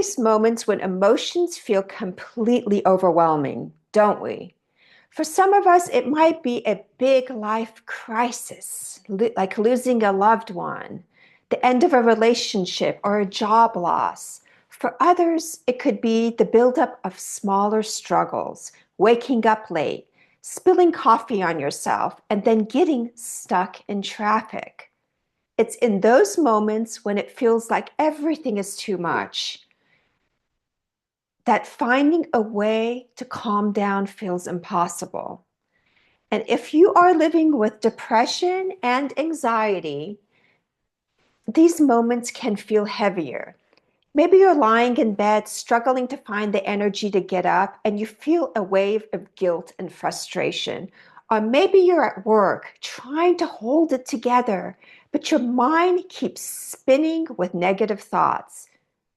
face moments when emotions feel completely overwhelming, don't we? For some of us, it might be a big life crisis, like losing a loved one, the end of a relationship, or a job loss. For others, it could be the buildup of smaller struggles, waking up late, spilling coffee on yourself, and then getting stuck in traffic. It's in those moments when it feels like everything is too much that finding a way to calm down feels impossible. And if you are living with depression and anxiety, these moments can feel heavier. Maybe you're lying in bed, struggling to find the energy to get up, and you feel a wave of guilt and frustration. Or maybe you're at work trying to hold it together, but your mind keeps spinning with negative thoughts.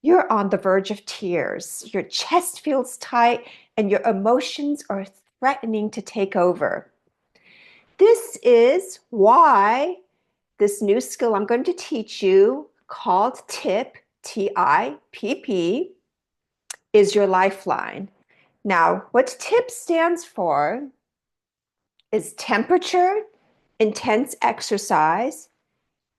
You're on the verge of tears, your chest feels tight, and your emotions are threatening to take over. This is why this new skill I'm going to teach you, called TIPP, TIPP, is your lifeline. Now, what TIPP stands for is temperature, intense exercise,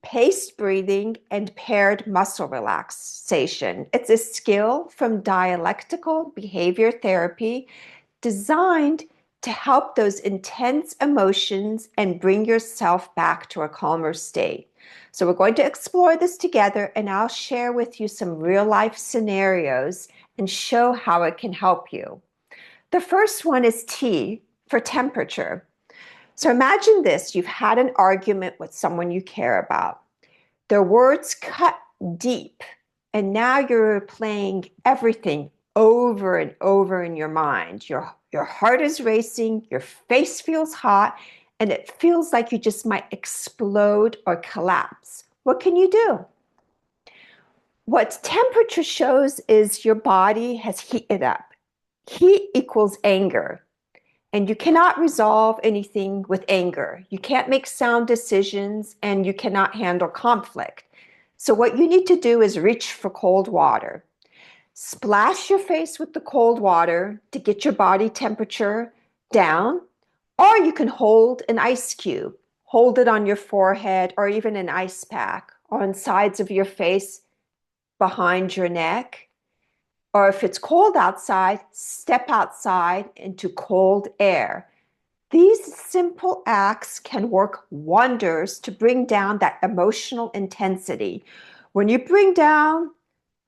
paced breathing, and paired muscle relaxation. It's a skill from dialectical behavior therapy designed to help those intense emotions and bring yourself back to a calmer state. So we're going to explore this together, and I'll share with you some real life scenarios and show how it can help you. The first one is T for temperature. So imagine this, you've had an argument with someone you care about. Their words cut deep, and now you're replaying everything over and over in your mind. Your heart is racing, your face feels hot, and it feels like you just might explode or collapse. What can you do? What temperature shows is your body has heated up. Heat equals anger, and you cannot resolve anything with anger. You can't make sound decisions, and you cannot handle conflict. So what you need to do is reach for cold water. Splash your face with the cold water to get your body temperature down, or you can hold an ice cube. Hold it on your forehead or even an ice pack on sides of your face, behind your neck. Or if it's cold outside, step outside into cold air. These simple acts can work wonders to bring down that emotional intensity. When you bring down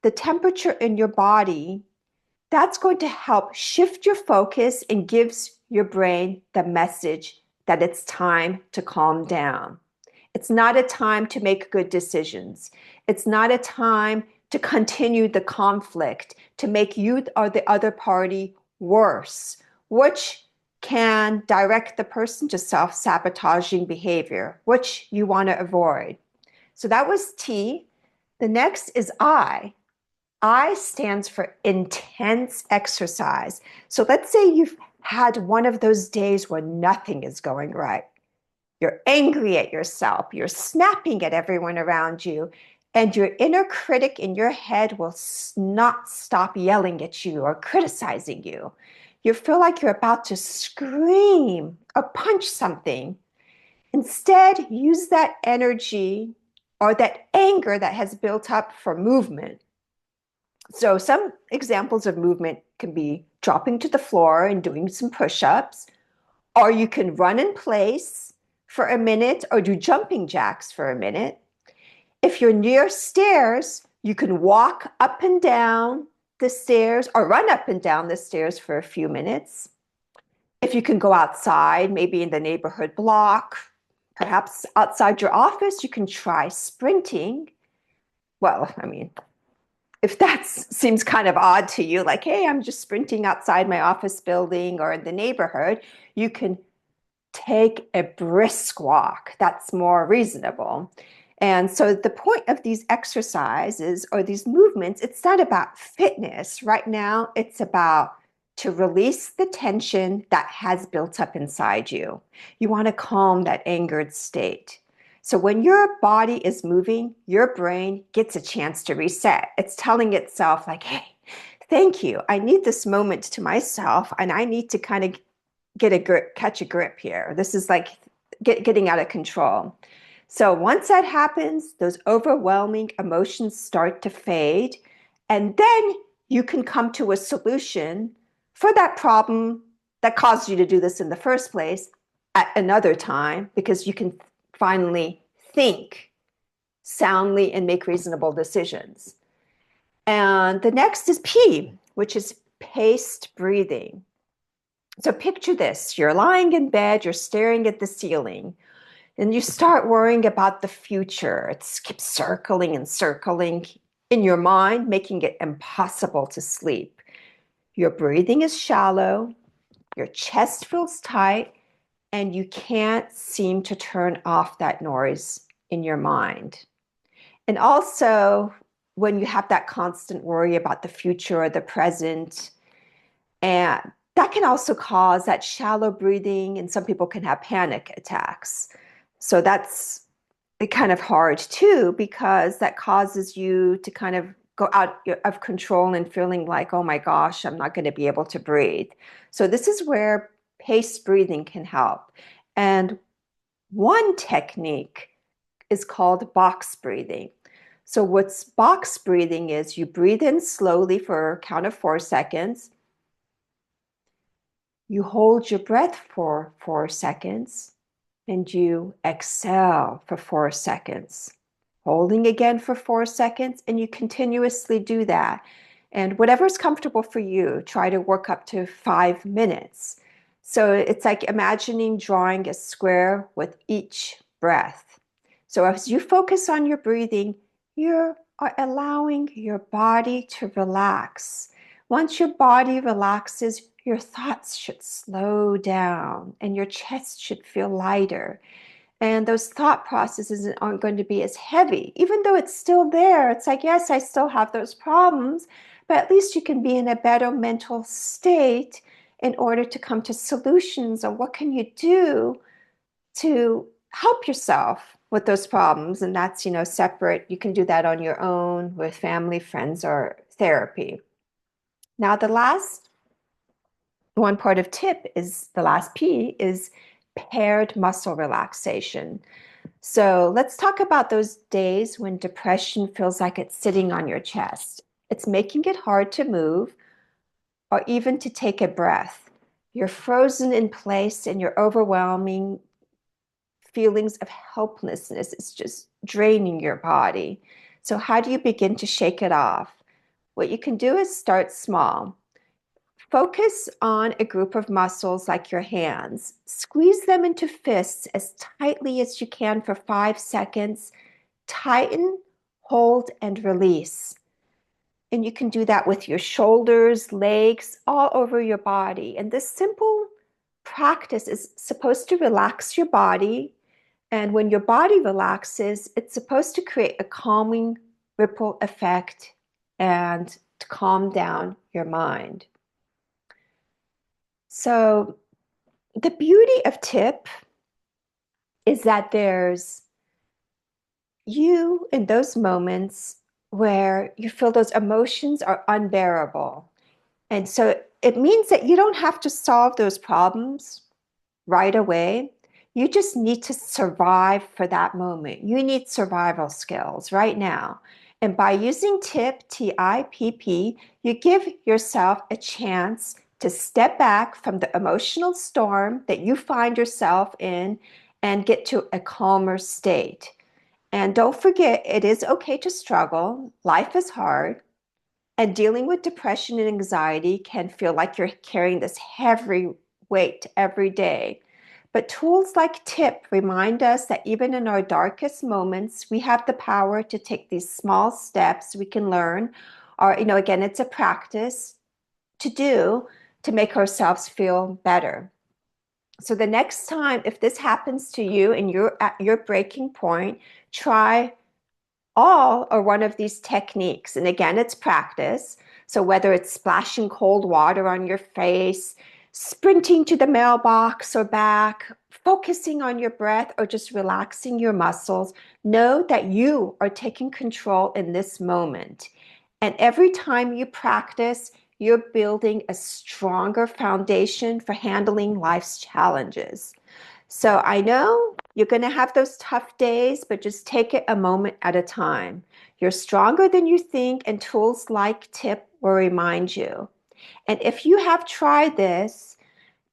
the temperature in your body, that's going to help shift your focus and gives your brain the message that it's time to calm down. It's not a time to make good decisions. It's not a time to continue the conflict, to make you or the other party worse, which can direct the person to self-sabotaging behavior, which you want to avoid. So that was T. The next is I. I stands for intense exercise. So let's say you've had one of those days where nothing is going right. You're angry at yourself, you're snapping at everyone around you, and your inner critic in your head will not stop yelling at you or criticizing you. You feel like you're about to scream or punch something. Instead, use that energy or that anger that has built up for movement. So some examples of movement can be dropping to the floor and doing some push-ups, or you can run in place for a minute or do jumping jacks for a minute. If you're near stairs, you can walk up and down the stairs or run up and down the stairs for a few minutes. If you can go outside, maybe in the neighborhood block, perhaps outside your office, you can try sprinting. Well, I mean, if that seems kind of odd to you, like, hey, I'm just sprinting outside my office building or in the neighborhood, you can take a brisk walk. That's more reasonable. And so the point of these exercises or these movements, it's not about fitness. Right now, it's about to release the tension that has built up inside you. You want to calm that angered state. So when your body is moving, your brain gets a chance to reset. It's telling itself like, hey, thank you. I need this moment to myself, and I need to kind of get a grip, catch a grip here. This is like getting out of control. So once that happens, those overwhelming emotions start to fade, and then you can come to a solution for that problem that caused you to do this in the first place at another time, because you can finally think soundly and make reasonable decisions. And the next is P, which is paced breathing. So picture this, you're lying in bed, you're staring at the ceiling, and you start worrying about the future. It keeps circling and circling in your mind, making it impossible to sleep. Your breathing is shallow, your chest feels tight, and you can't seem to turn off that noise in your mind. And also, when you have that constant worry about the future or the present, and that can also cause that shallow breathing, and some people can have panic attacks. So that's kind of hard too, because that causes you to kind of go out of control and feeling like, oh my gosh, I'm not going to be able to breathe. So this is where paced breathing can help. And one technique is called box breathing. So what's box breathing is you breathe in slowly for a count of 4 seconds. You hold your breath for 4 seconds, and you exhale for 4 seconds. Holding again for 4 seconds, and you continuously do that. And whatever's comfortable for you, try to work up to 5 minutes. So it's like imagining drawing a square with each breath. So as you focus on your breathing, you are allowing your body to relax. Once your body relaxes, your thoughts should slow down and your chest should feel lighter. And those thought processes aren't going to be as heavy, even though it's still there. It's like, yes, I still have those problems, but at least you can be in a better mental state in order to come to solutions on what can you do to help yourself with those problems. And that's, separate. You can do that on your own with family, friends, or therapy. Now, the last one part of TIPP is the last P is paired muscle relaxation. So let's talk about those days when depression feels like it's sitting on your chest. It's making it hard to move or even to take a breath. You're frozen in place and your overwhelming feelings of helplessness is just draining your body. So how do you begin to shake it off? What you can do is start small. Focus on a group of muscles like your hands. Squeeze them into fists as tightly as you can for 5 seconds. Tighten, hold, and release. And you can do that with your shoulders, legs, all over your body. And this simple practice is supposed to relax your body. And when your body relaxes, it's supposed to create a calming ripple effect and to calm down your mind. So the beauty of TIPP is that there's you in those moments where you feel those emotions are unbearable. And so it means that you don't have to solve those problems right away. You just need to survive for that moment. You need survival skills right now. And by using TIPP, TIPP, you give yourself a chance to step back from the emotional storm that you find yourself in and get to a calmer state. And don't forget, it is okay to struggle. Life is hard. And dealing with depression and anxiety can feel like you're carrying this heavy weight every day. But tools like TIPP remind us that even in our darkest moments, we have the power to take these small steps we can learn, or, again, it's a practice to do to make ourselves feel better. So the next time, if this happens to you and you're at your breaking point, try all or one of these techniques. And again, it's practice. So whether it's splashing cold water on your face, sprinting to the mailbox or back, focusing on your breath, or just relaxing your muscles, know that you are taking control in this moment. And every time you practice, you're building a stronger foundation for handling life's challenges. So I know you're going to have those tough days, but just take it a moment at a time. You're stronger than you think, and tools like TIPP will remind you. And if you have tried this,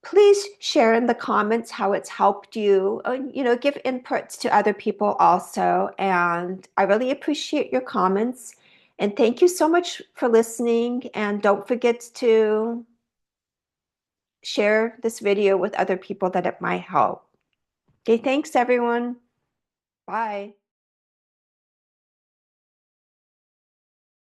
please share in the comments how it's helped you. Give inputs to other people also. And I really appreciate your comments. And thank you so much for listening. And don't forget to share this video with other people that it might help. Okay, thanks everyone. Bye.